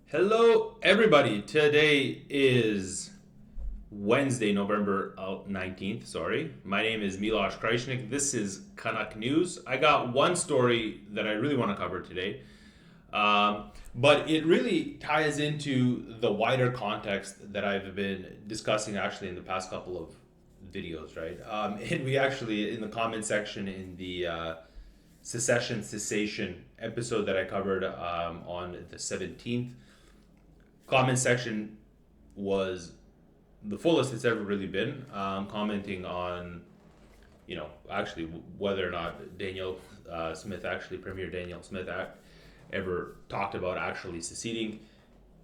Hello, everybody. Today is Wednesday, November 19th. Sorry. My name is Miloš Krajčnik. This is Canuck News. I got one story that I really want to cover today, but it really ties into the wider context that I've been discussing actually in the past couple of videos, right? And we actually, in the comment section in the cessation episode that I covered on the 17th, comment section was the fullest it's ever really been, commenting on, actually whether or not Danielle Smith, actually Premier Danielle Smith, ever talked about actually seceding.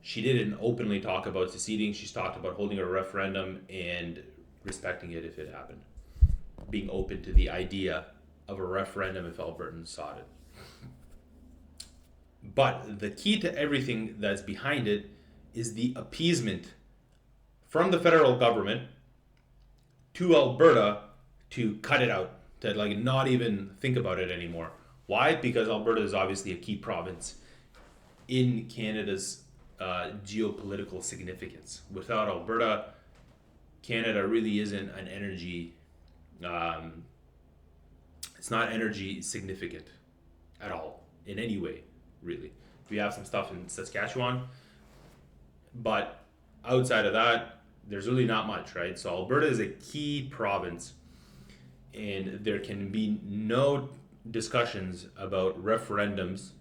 She didn't openly talk about seceding. She's talked about holding a referendum and respecting it if it happened, being open to the idea of a referendum if Albertans sought it. But the key to everything that's behind it is the appeasement from the federal government to Alberta to cut it out, to not even think about it anymore. Why? Because Alberta is obviously a key province in Canada's geopolitical significance. Without Alberta, Canada really isn't an energy, it's not energy significant at all, in any way, really. We have some stuff in Saskatchewan, but outside of that, there's really not much, right? So Alberta is a key province, and there can be no discussions about referendums.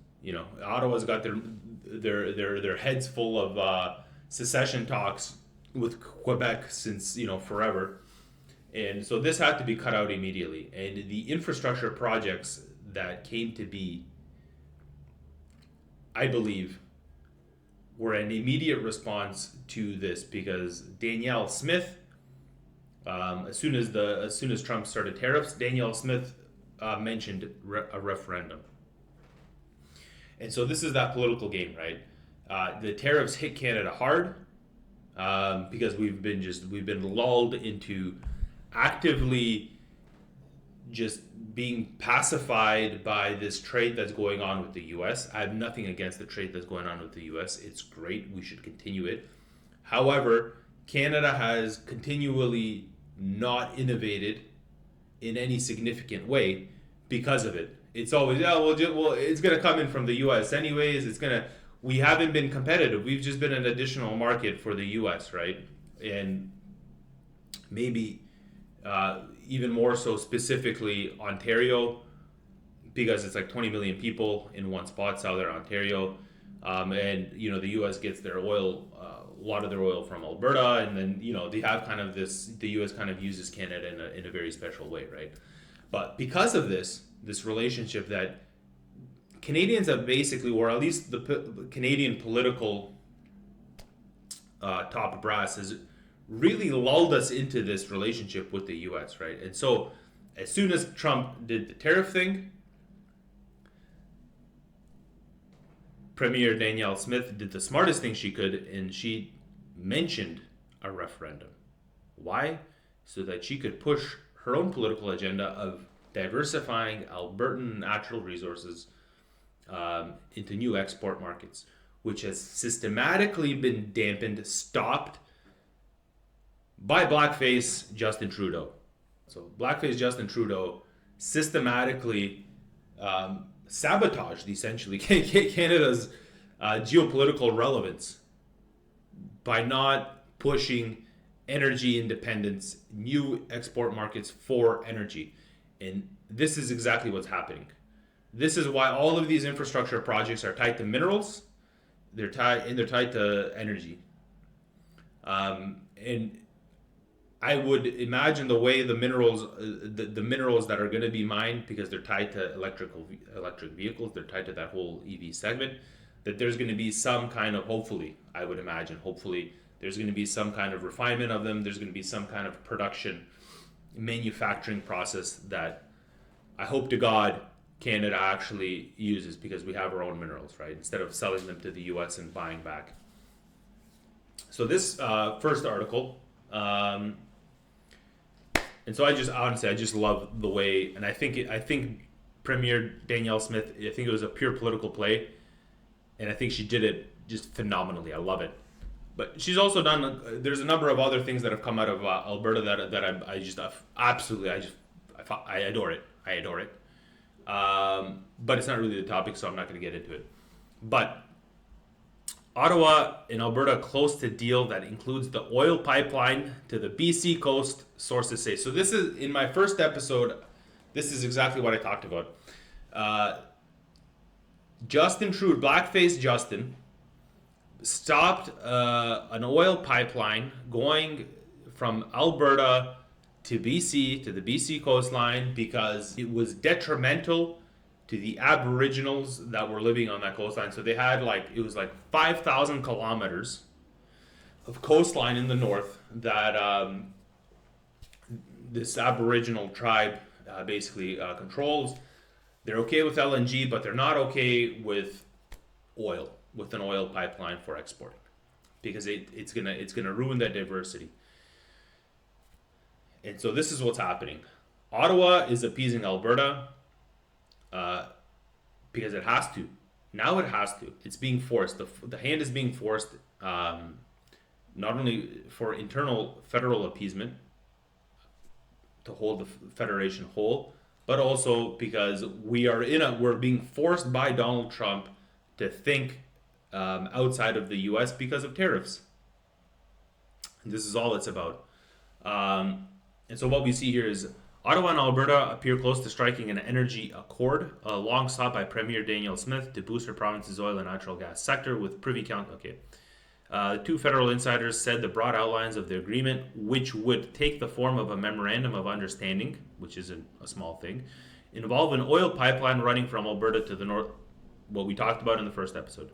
Ottawa's got their heads full of secession talks with Quebec since forever, and so this had to be cut out immediately. And the infrastructure projects that came to be, I believe, were an immediate response to this, because Danielle Smith, as soon as Trump started tariffs, Danielle Smith mentioned a referendum, and so this is that political game, right? The tariffs hit Canada hard because we've been lulled into actively just being pacified by this trade that's going on with the U.S. I have nothing against the trade that's going on with the U.S. It's great. We should continue it. However, Canada has continually not innovated in any significant way because of it. It's always, it's going to come in from the U.S. anyways. We haven't been competitive. We've just been an additional market for the U.S., right? And maybe even more so specifically Ontario, because it's like 20 million people in one spot, Southern Ontario, and the U.S. gets their oil, a lot of their oil from Alberta, and then they have kind of this. The U.S. kind of uses Canada in a very special way, right? But because of this relationship that Canadians have basically, or at least the Canadian political top brass has really lulled us into this relationship with the U.S., right? And so as soon as Trump did the tariff thing, Premier Danielle Smith did the smartest thing she could, and she mentioned a referendum. Why? So that she could push her own political agenda of diversifying Albertan natural resources into new export markets, which has systematically been dampened, stopped by blackface Justin Trudeau. So blackface Justin Trudeau systematically sabotaged, essentially, Canada's geopolitical relevance by not pushing energy independence, new export markets for energy. And this is exactly what's happening. This is why all of these infrastructure projects are tied to minerals. They're tied to energy. And I would imagine the way the minerals that are going to be mined, because they're tied to electric vehicles, they're tied to that whole EV segment, that there's going to be some kind of, hopefully there's going to be some kind of refinement of them. There's going to be some kind of production, manufacturing process that I hope to God Canada actually uses, because we have our own minerals, right? Instead of selling them to the U.S. and buying back. So this first article. And so I just love the way, and I think Premier Danielle Smith, I think it was a pure political play, and I think she did it just phenomenally. I love it. But she's also done. There's a number of other things that have come out of Alberta that I just absolutely I adore it. I adore it. But it's not really the topic, so I'm not going to get into it. But Ottawa and Alberta close to deal that includes the oil pipeline to the BC coast, sources say. So this is, in my first episode, this is exactly what I talked about. Justin Trudeau, blackface Justin, stopped an oil pipeline going from Alberta to BC, to the BC coastline, because it was detrimental to the Aboriginals that were living on that coastline. So they had it was 5,000 kilometers of coastline in the north that this Aboriginal tribe basically controls. They're okay with LNG, but they're not okay with oil, with an oil pipeline for exporting, because it's gonna ruin that diversity. And so this is what's happening. Ottawa is appeasing Alberta because it has to. Now it has to. It's being forced. The hand is being forced, not only for internal federal appeasement to hold the federation whole, but also because we're being forced by Donald Trump to think outside of the U.S. because of tariffs. And this is all it's about. And so what we see here is Ottawa and Alberta appear close to striking an energy accord, long sought by Premier Danielle Smith to boost her province's oil and natural gas sector with Privy Council. Two federal insiders said the broad outlines of the agreement, which would take the form of a memorandum of understanding, which isn't a small thing, involve an oil pipeline running from Alberta to the north, what we talked about in the first episode.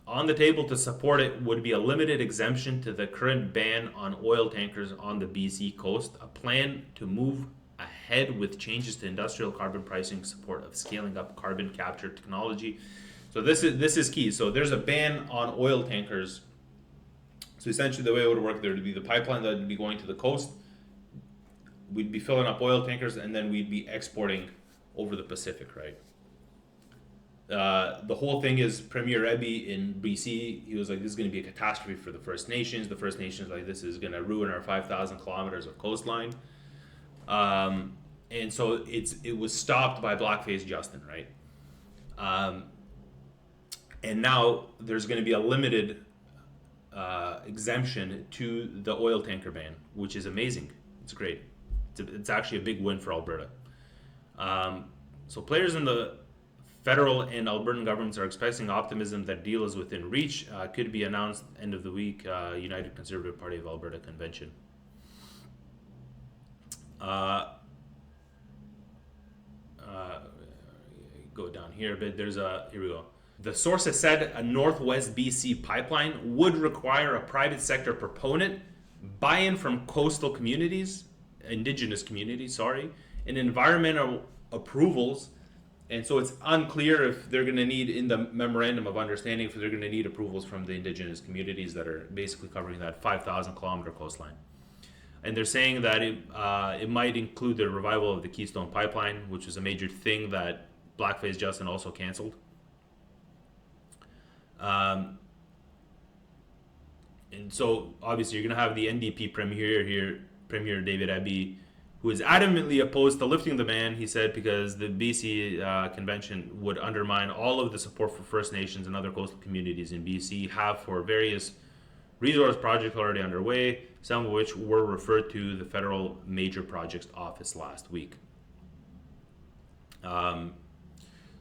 On the table to support it would be a limited exemption to the current ban on oil tankers on the BC coast, a plan to move ahead with changes to industrial carbon pricing, support of scaling up carbon capture technology. So this is key. So there's a ban on oil tankers. So essentially the way it would work, there would be the pipeline that would be going to the coast. We'd be filling up oil tankers, and then we'd be exporting over the Pacific, right? The whole thing is Premier Eby in BC, he was like, this is going to be a catastrophe for the First Nations. The First Nations this is going to ruin our 5,000 kilometers of coastline. And so it was stopped by blackface Justin, right? And now there's going to be a limited exemption to the oil tanker ban, which is amazing. It's great. It's actually a big win for Alberta. So players in the federal and Albertan governments are expressing optimism that deal is within reach. Could be announced end of the week. United Conservative Party of Alberta convention. Go down here a bit. Here we go. The sources said a Northwest BC pipeline would require a private sector proponent, buy-in from coastal communities, indigenous communities, and environmental approvals. And so it's unclear if they're going to need, in the memorandum of understanding, if they're going to need approvals from the indigenous communities that are basically covering that 5,000 kilometer coastline. And they're saying that it might include the revival of the Keystone Pipeline, which is a major thing that blackface Justin also canceled. And so obviously you're going to have the NDP Premier here, Premier David Eby, who is adamantly opposed to lifting the ban, he said, because the BC convention would undermine all of the support for First Nations and other coastal communities in BC have for various resource projects already underway, some of which were referred to the Federal Major Projects Office last week.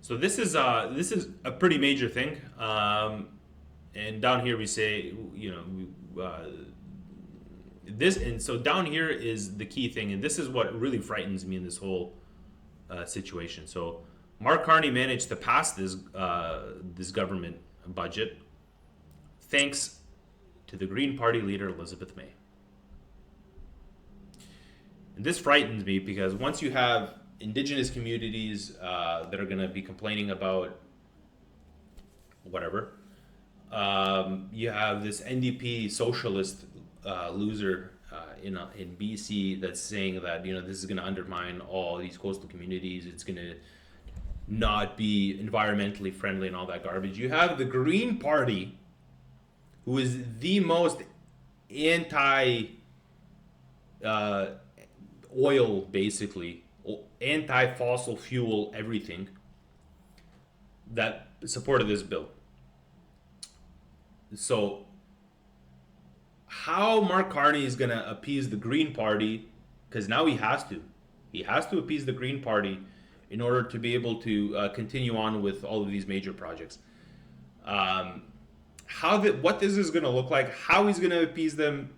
So this is a pretty major thing. And down here we say, this, and so down here is the key thing, and this is what really frightens me in this whole situation. So Mark Carney managed to pass this government budget thanks to the Green Party leader Elizabeth May. And this frightens me because once you have indigenous communities that are going to be complaining about whatever, you have this NDP socialist loser in BC that's saying that this is going to undermine all these coastal communities. It's going to not be environmentally friendly and all that garbage. You have the Green Party, who is the most anti oil, basically, anti fossil fuel, everything, that supported this bill. So, how Mark Carney is going to appease the Green Party, because now he has to. He has to appease the Green Party in order to be able to continue on with all of these major projects. What this is going to look like, how he's going to appease them,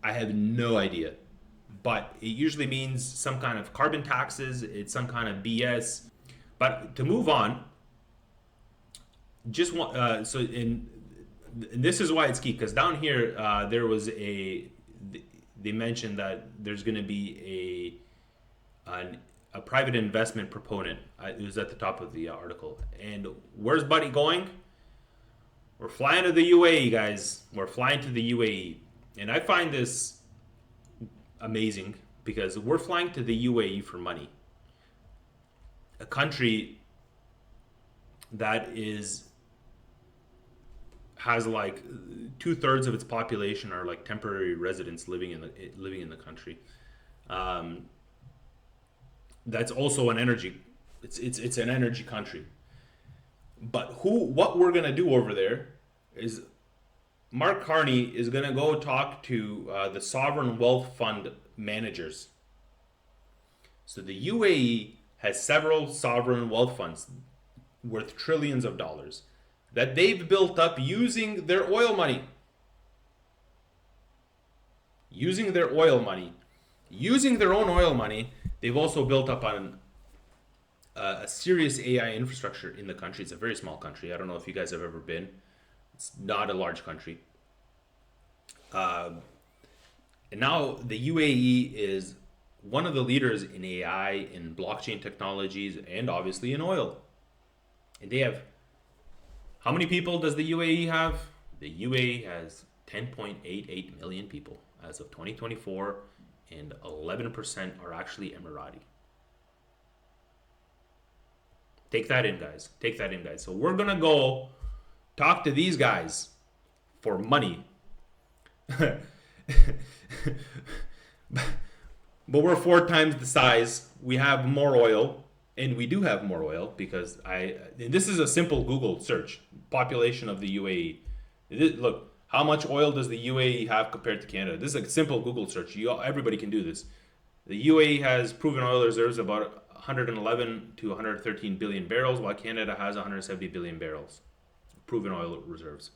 I have no idea. But it usually means some kind of carbon taxes, it's some kind of BS. But to move on, just want and this is why it's key, because down here they mentioned that there's going to be a private investment proponent. It was at the top of the article. And where's Buddy going? We're flying to the UAE, guys. We're flying to the UAE. And I find this amazing because we're flying to the UAE for money. A country that has like 2/3 of its population are like temporary residents living in the country. That's also an energy. It's an energy country. But what we're gonna do over there is Mark Carney is gonna go talk to the sovereign wealth fund managers. So the UAE has several sovereign wealth funds worth trillions of dollars that they've built up using their oil money. Using their oil money. Using their own oil money, they've also built up on a serious AI infrastructure in the country. It's a very small country. I don't know if you guys have ever been. It's not a large country. And now the UAE is one of the leaders in AI, in blockchain technologies, and obviously in oil. And they have, how many people does the UAE have? The UAE has 10.88 million people as of 2024, and 11% are actually Emirati. Take that in, guys. Take that in, guys. So we're going to go talk to these guys for money. But we're 4 times the size. We have more oil, and we do have more oil because this is a simple Google search. Population of the UAE. Look, how much oil does the UAE have compared to Canada? This is a simple Google search. Everybody can do this. The UAE has proven oil reserves about 111 to 113 billion barrels, while Canada has 170 billion barrels proven oil reserves.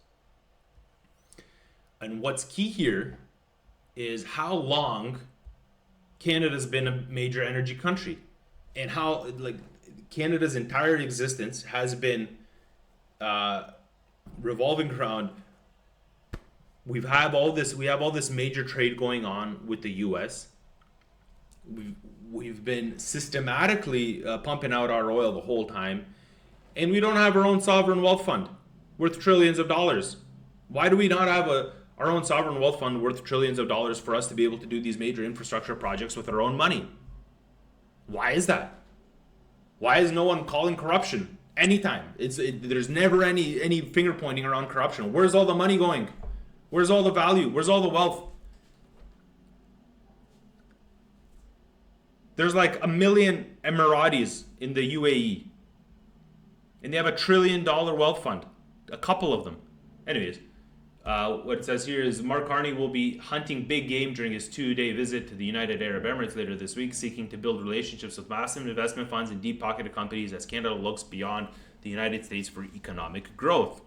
And what's key here is how long Canada's been a major energy country, and how Canada's entire existence has been revolving around. We have all this major trade going on with the U.S. We've been systematically pumping out our oil the whole time, and we don't have our own sovereign wealth fund worth trillions of dollars. Why do we not have our own sovereign wealth fund worth trillions of dollars for us to be able to do these major infrastructure projects with our own money? Why is that? Why is no one calling corruption anytime? There's never any finger pointing around corruption. Where's all the money going? Where's all the value? Where's all the wealth? There's like 1 million Emiratis in the UAE. And they have $1 trillion wealth fund. A couple of them. Anyways, what it says here is Mark Carney will be hunting big game during his 2-day visit to the United Arab Emirates later this week, seeking to build relationships with massive investment funds and deep-pocketed companies as Canada looks beyond the United States for economic growth.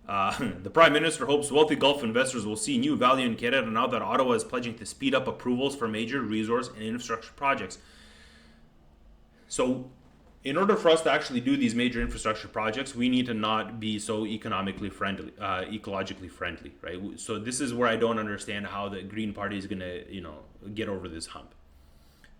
The Prime Minister hopes wealthy Gulf investors will see new value in Canada now that Ottawa is pledging to speed up approvals for major resource and infrastructure projects. So, in order for us to actually do these major infrastructure projects, we need to not be so economically friendly, ecologically friendly, right? So this is where I don't understand how the Green Party is going to, get over this hump.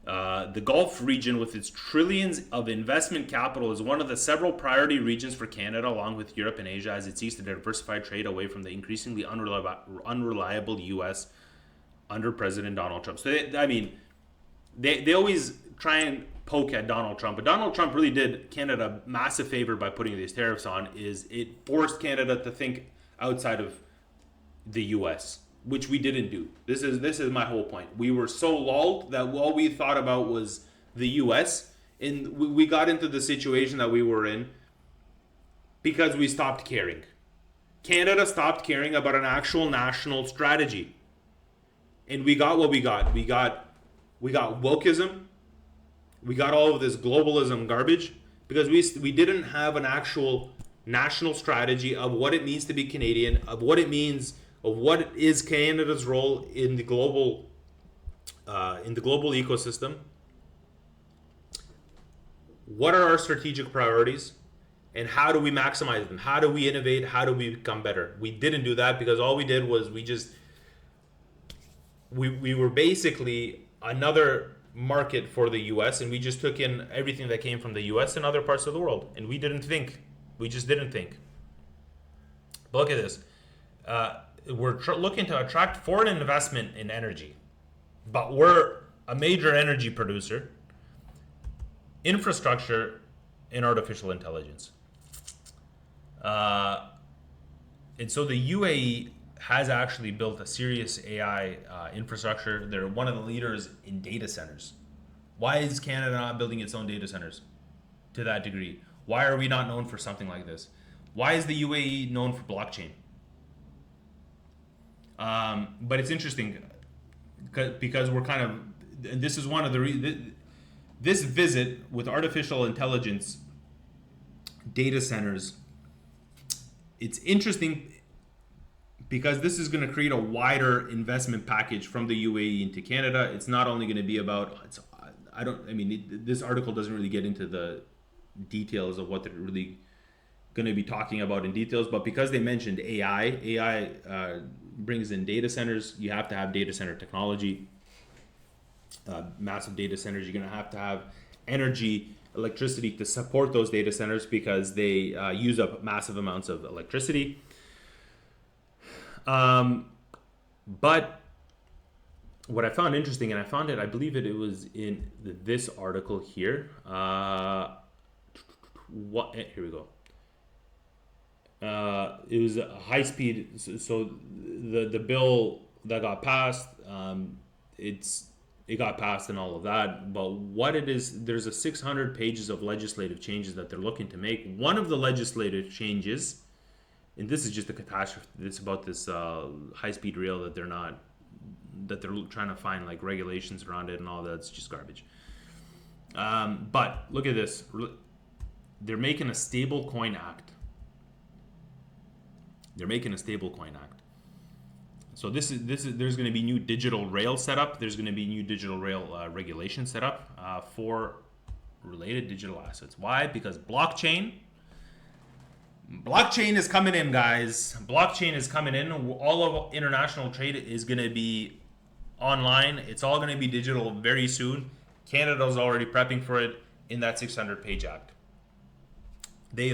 The Gulf region, with its trillions of investment capital, is one of the several priority regions for Canada, along with Europe and Asia, as it seeks to diversify trade away from the increasingly unreliable U.S. under President Donald Trump. So, they always try and poke at Donald Trump, but Donald Trump really did Canada a massive favor by putting these tariffs on. Is it forced Canada to think outside of the U.S., which we didn't do. This is my whole point. We were so lulled that all we thought about was the U.S., and we got into the situation that we were in because we stopped caring. Canada stopped caring about an actual national strategy, and we got what we got. We got wokeism. We got all of this globalism garbage because we didn't have an actual national strategy of what it means to be Canadian, of what it means, of what is Canada's role in the global ecosystem. What are our strategic priorities, and how do we maximize them? How do we innovate? How do we become better? We didn't do that because all we did was we were basically another market for the US, and we just took in everything that came from the US and other parts of the world, and we didn't think. We just didn't think. But look at this. We're looking to attract foreign investment in energy, but we're a major energy producer, infrastructure, and artificial intelligence. And so the UAE has actually built a serious AI infrastructure. They're one of the leaders in data centers. Why is Canada not building its own data centers to that degree? Why are we not known for something like this? Why is the UAE known for blockchain? But it's interesting because we're kind of, and this is one of the, this visit with artificial intelligence data centers, it's interesting because this is going to create a wider investment package from the UAE into Canada. It's not only going to be about, this article doesn't really get into the details of what they're really going to be talking about in details, but because they mentioned AI brings in data centers. You have to have data center technology, massive data centers. You're going to have energy, electricity to support those data centers because they use up massive amounts of electricity. But what I found interesting, and I found it, I believe it was in this article here. Here we go. It was a high speed. So the bill that got passed, it got passed and all of that. But what it is, there's a 600 pages of legislative changes that they're looking to make. One of the legislative changes, and this is just a catastrophe. It's about this high speed rail that they're trying to find like regulations around it and all that. It's just garbage. But look at this. They're making a stable coin act. So this is there's going to be new digital rail setup. There's going to be new digital rail regulation set up for related digital assets. Why? Because blockchain is coming in, guys. Blockchain is coming in. All of international trade is going to be online. It's all going to be digital very soon. Canada's already prepping for it in that 600-page act. They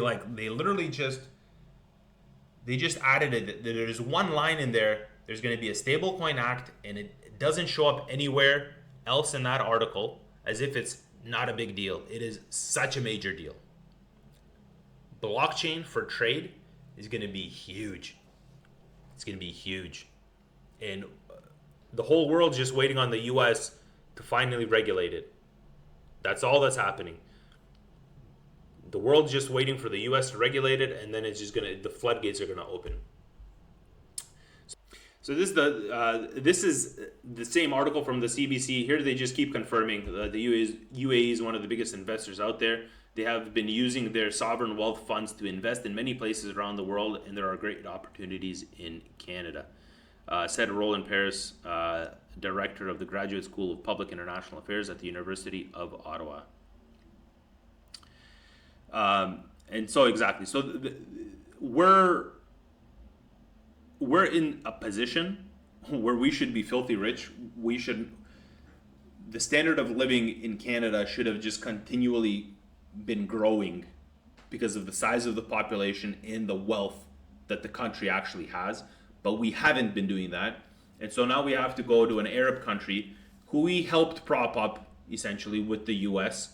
just added it. There's one line in there. There's going to be a stablecoin act, and it doesn't show up anywhere else in that article, as if it's not a big deal. It is such a major deal. Blockchain for trade is going to be huge. It's going to be huge. And the whole world's just waiting on the US to finally regulate it. That's all that's happening. The world's just waiting for the US to regulate it, and then it's just the floodgates are going to open. So this is the same article from the CBC. Here they just keep confirming the UAE is one of the biggest investors out there. They have been using their sovereign wealth funds to invest in many places around the world, and there are great opportunities in Canada. Said Roland Paris, director of the Graduate School of Public International Affairs at the University of Ottawa. And so exactly. So we're in a position where we should be filthy rich. The standard of living in Canada should have just continually been growing because of the size of the population and the wealth that the country actually has. But we haven't been doing that. And so now we have to go to an Arab country who we helped prop up essentially with the US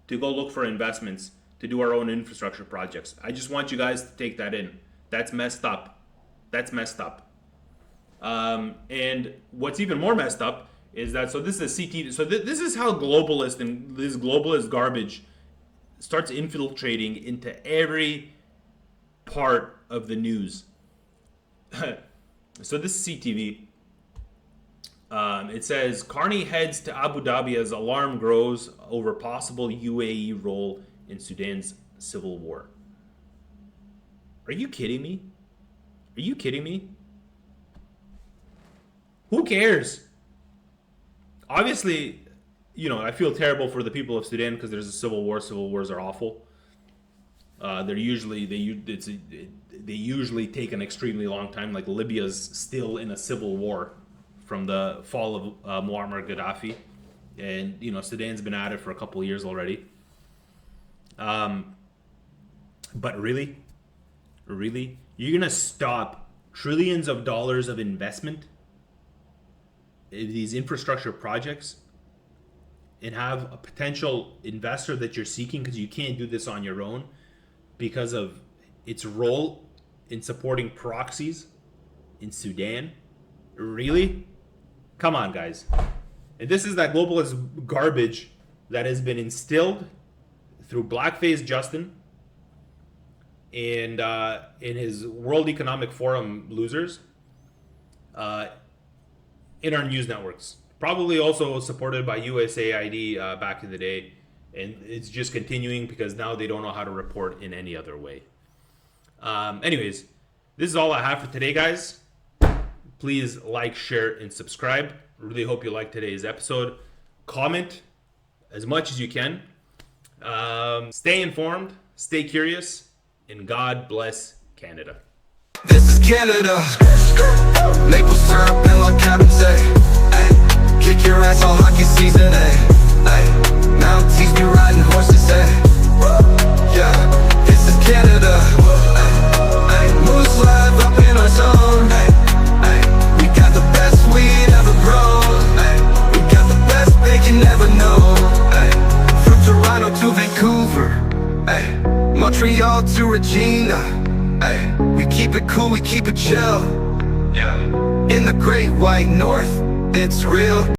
to go look for investments to do our own infrastructure projects. I just want you guys to take that in. That's messed up. That's messed up. And what's even more messed up is that, so this is a CT, so this is how globalist and this globalist garbage starts infiltrating into every part of the news. So this is CTV. It says, Carney heads to Abu Dhabi as alarm grows over possible UAE role in Sudan's civil war. Are you kidding me? Are you kidding me? Who cares? Obviously, you know, I feel terrible for the people of Sudan because there's a civil war. Civil wars are awful. They usually take an extremely long time. Like Libya's still in a civil war from the fall of Muammar Gaddafi, and you know Sudan's been at it for a couple of years already. But really, you're gonna stop trillions of dollars of investment in these infrastructure projects and have a potential investor that you're seeking, because you can't do this on your own because of its role in supporting proxies in Sudan? Really? Come on, guys. And this is that globalist garbage that has been instilled through Blackface Justin and in his World Economic Forum losers in our news networks. Probably also supported by USAID back in the day. And it's just continuing because now they don't know how to report in any other way. Anyways, this is all I have for today, guys. Please like, share, and subscribe. Really hope you liked today's episode. Comment as much as you can. Stay informed, stay curious, and God bless Canada. This is Canada. Maple syrup and like cabin say, ay, kick your ass all hockey season, ay, Mounties be riding horses, ay, yeah, this is Canada. Moose live up in our zone, we got the best weed ever grown, we got the best bacon ever known, from Toronto to Vancouver, Montreal to Regina. We keep it cool, we keep it chill. In the great white north, it's real.